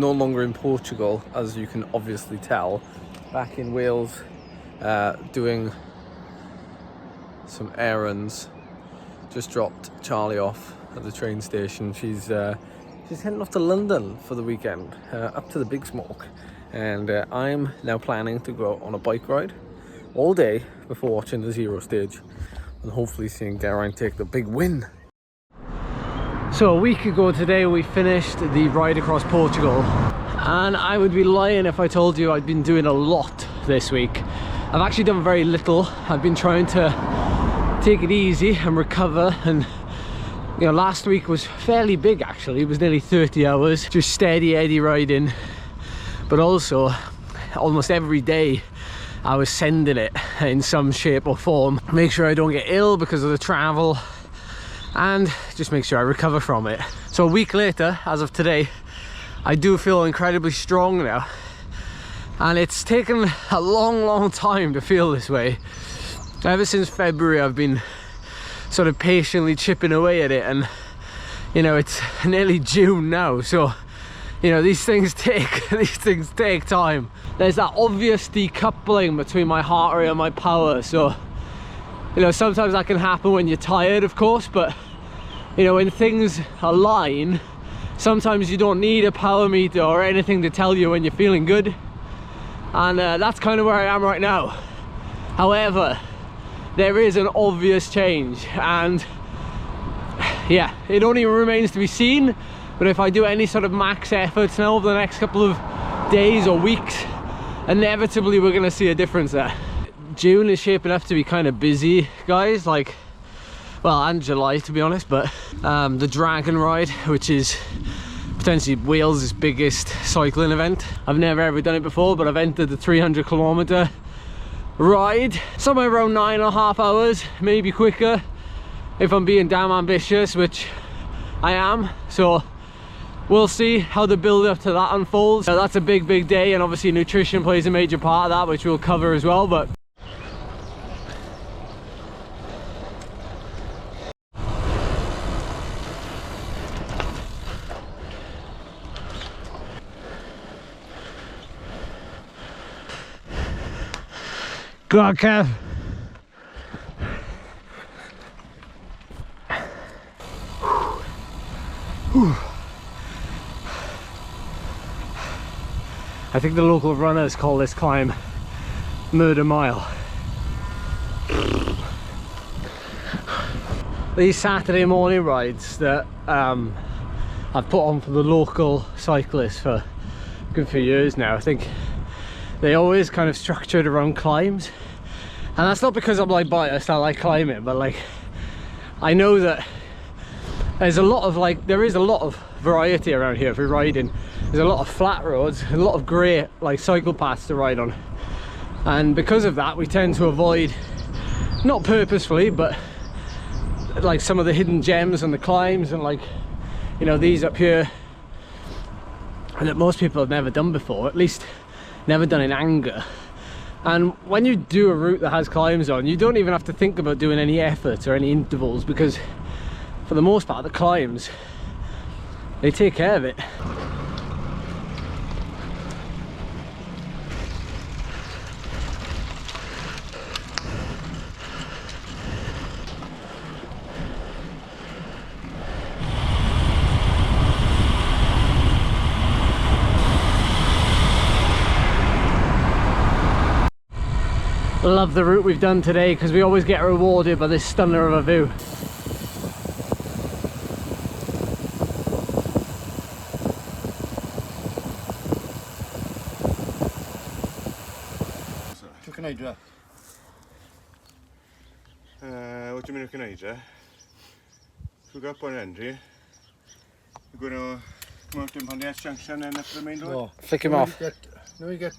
no longer in Portugal, as you can obviously tell. Back in Wales, doing some errands. Just dropped Charlie off at the train station. She's heading off to London for the weekend, up to the Big Smoke. And I'm now planning to go on a bike ride all day before watching the Giro stage and hopefully seeing Geraint take the big win. So a week ago today we finished the ride across Portugal, and I would be lying if I told you I'd been doing a lot this week. I've actually done very little. I've been trying to take it easy and recover, and you know, last week was fairly big actually. It was nearly 30 hours, just steady Eddie riding, but also almost every day I was sending it in some shape or form. Make sure I don't get ill because of the travel, and just make sure I recover from it. So a week later, as of today, I do feel incredibly strong now, and it's taken a long time to feel this way. Ever since February I've been sort of patiently chipping away at it, and you know, it's nearly June now, so you know, these things take time. There's that obvious decoupling between my heart rate and my power, so you know, sometimes that can happen when you're tired, of course, but you know, when things align, sometimes you don't need a power meter or anything to tell you when you're feeling good, and that's kind of where I am right now. However, there is an obvious change, and yeah, it only remains to be seen, but if I do any sort of max efforts now over the next couple of days or weeks, inevitably we're going to see a difference there. June is shaping up to be kind of busy, guys, like, well, and July to be honest, but the Dragon Ride, which is potentially Wales' biggest cycling event. I've never ever done it before, but I've entered the 300-kilometer ride, somewhere around 9.5 hours, maybe quicker if I'm being damn ambitious, which I am. So we'll see how the build up to that unfolds. That's a big day, and obviously nutrition plays a major part of that, which we'll cover as well. But go on, Kev. I think the local runners call this climb Murder Mile. These Saturday morning rides that I've put on for the local cyclists for a good few years now, I think they always kind of structured around climbs, and that's not because I'm like biased. I like climbing, but like, I know that there's a lot of there is a lot of variety around here for riding. There's a lot of flat roads, a lot of great like cycle paths to ride on, and because of that we tend to avoid, not purposefully, but like some of the hidden gems and the climbs, and like, you know, these up here that most people have never done before, at least never done in anger. And when you do a route that has climbs on, you don't even have to think about doing any efforts or any intervals, because for the most part the climbs, they take care of it. Love the route we've done today, because we always get rewarded by this stunner of a view. What can I do? What do you mean can I do? So we got up on entry. We're going to come out in the junction and up the main road. Oh, flick him off. Now we get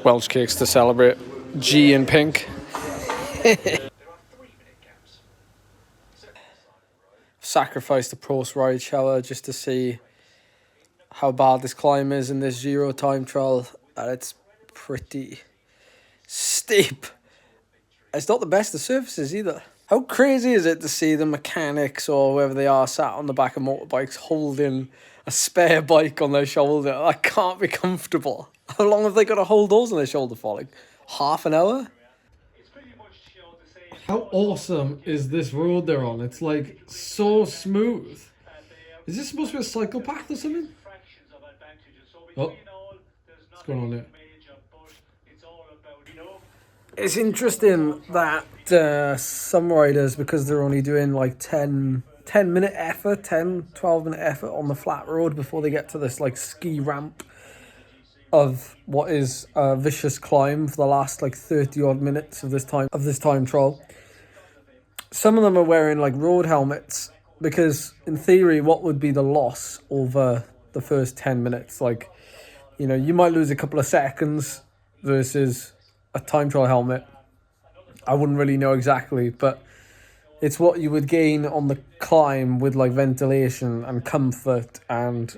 Welsh cakes to celebrate. G in pink. sacrificed the post-ride shower just to see how bad this climb is in this Giro time trial, and it's pretty steep. It's not the best of surfaces either. How crazy is it to see the mechanics or whoever they are sat on the back of motorbikes holding a spare bike on their shoulder? That can't be comfortable. How long have they got to hold those on their shoulder for? Like half an hour? How awesome is this road they're on? It's like so smooth. Is this supposed to be a cycle path or something? Oh, what's going on there? It's interesting that some riders, because they're only doing like 10-minute effort, 12-minute effort on the flat road before they get to this like ski ramp of what is a vicious climb for the last like 30 odd minutes of this time trial. Some of them are wearing like road helmets because in theory, what would be the loss over the first 10 minutes? Like, you know, you might lose a couple of seconds versus a time trial helmet. I wouldn't really know exactly, but it's what you would gain on the climb with like ventilation and comfort and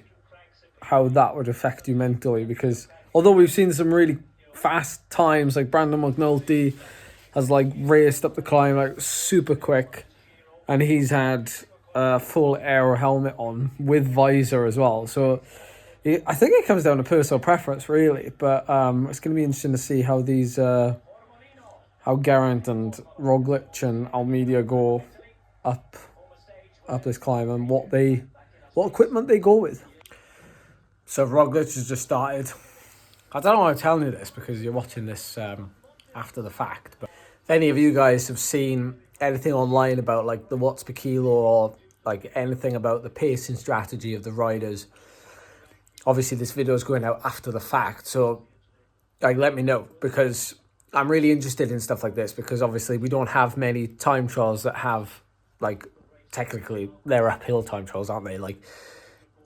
how that would affect you mentally. Because although we've seen some really fast times, like Brandon McNulty has like raced up the climb like super quick, and he's had a full aero helmet on with visor as well. So I think it comes down to personal preference really, but it's going to be interesting to see how these how Geraint and Roglic and Almeida go up this climb and what equipment they go with. So Roglic has just started. I don't know why I'm telling you this because you're watching this after the fact, but if any of you guys have seen anything online about like the watts per kilo or like anything about the pacing strategy of the riders, obviously this video is going out after the fact, so like let me know, because I'm really interested in stuff like this, because obviously we don't have many time trials that have like, technically they're uphill time trials, aren't they? Like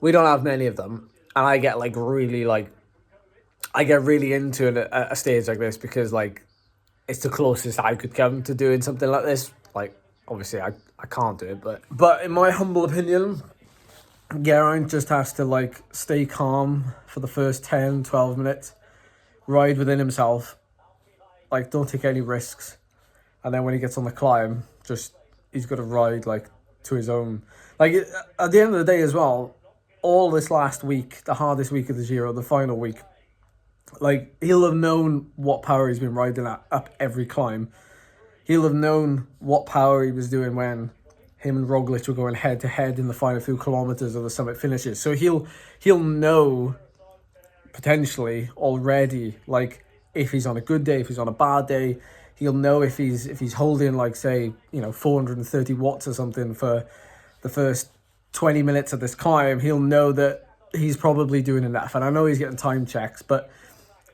we don't have many of them, and I get like really into a stage like this because like it's the closest I could come to doing something like this. Like obviously I can't do it, but in my humble opinion, Geraint just has to like stay calm for the first 10-12 minutes, ride within himself, like don't take any risks, and then when he gets on the climb, he's got to ride like to his own. Like at the end of the day as well, all this last week, the hardest week of the Giro, the final week, like he'll have known what power he's been riding at up every climb. He'll have known what power he was doing when him and Roglic were going head to head in the final few kilometers of the summit finishes. So he'll know potentially already, like if he's on a good day, if he's on a bad day. He'll know if he's holding like say 430 watts or something for the first 20 minutes of this climb. He'll know that he's probably doing enough. And I know he's getting time checks, but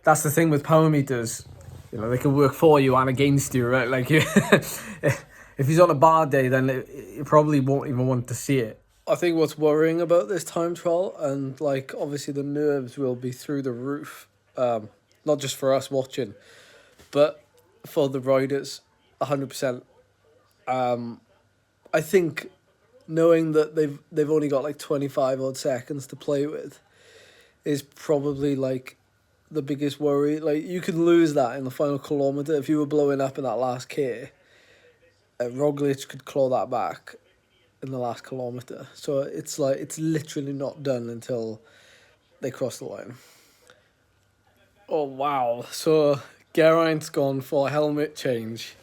that's the thing with power meters. They can work for you and against you, right? Like if he's on a bad day, then you probably won't even want to see it. I think what's worrying about this time trial, and like obviously the nerves will be through the roof, not just for us watching, but for the riders, 100%. I think knowing that they've only got like 25 odd seconds to play with is probably like the biggest worry. Like you could lose that in the final kilometer if you were blowing up in that last K. Roglic could claw that back in the last kilometer. So it's like it's literally not done until they cross the line. Oh wow! So Geraint's gone for a helmet change,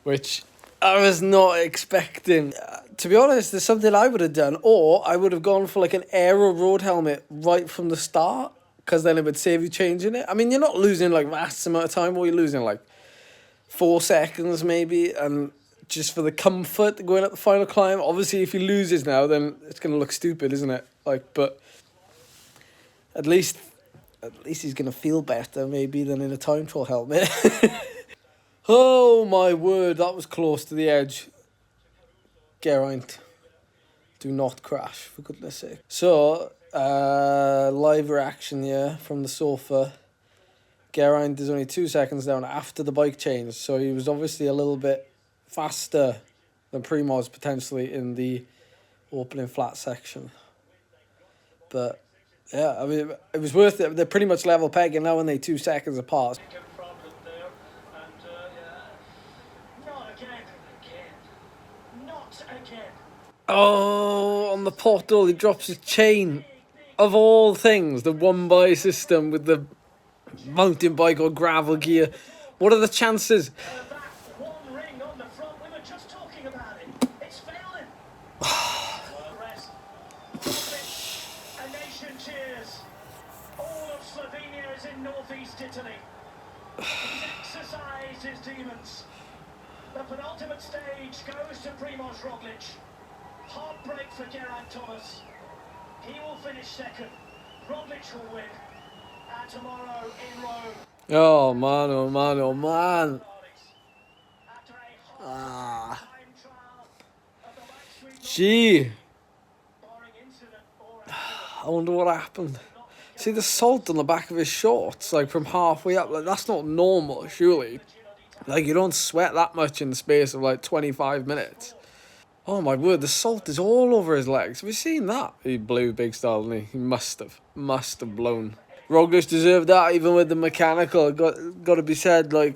which I was not expecting. To be honest, there's something I would have done, or I would have gone for like an aero road helmet right from the start, because then it would save you changing it. I mean, you're not losing like vast amount of time, or you're losing like 4 seconds maybe, and just for the comfort going up the final climb. Obviously, if he loses now, then it's going to look stupid, isn't it? Like, but at least he's going to feel better maybe than in a time trial helmet. Oh my word, that was close to the edge. Geraint, do not crash, for goodness sake. So, live reaction here from the sofa. Geraint is only 2 seconds down after the bike change, so he was obviously a little bit faster than Primoz potentially in the opening flat section. But yeah, I mean, it was worth it. They're pretty much level pegging now, and they 2 seconds apart. Oh, on the portal, he drops his chain. Of all things, the 1-by system with the mountain bike or gravel gear. What are the chances? The penultimate stage goes to Roglic. Heartbreak for Geraint Thomas. He will finish second. Roglic will win. And tomorrow in Rome. Oh man, oh man, oh man. Ah. Gee. I wonder what happened. See the salt on the back of his shorts, like from halfway up. Like, that's not normal, surely. Like, you don't sweat that much in the space of like 25 minutes. Oh my word, the salt is all over his legs. Have you seen that? He blew big style, didn't he? He must have blown. Roglic deserved that, even with the mechanical. Got to be said, like,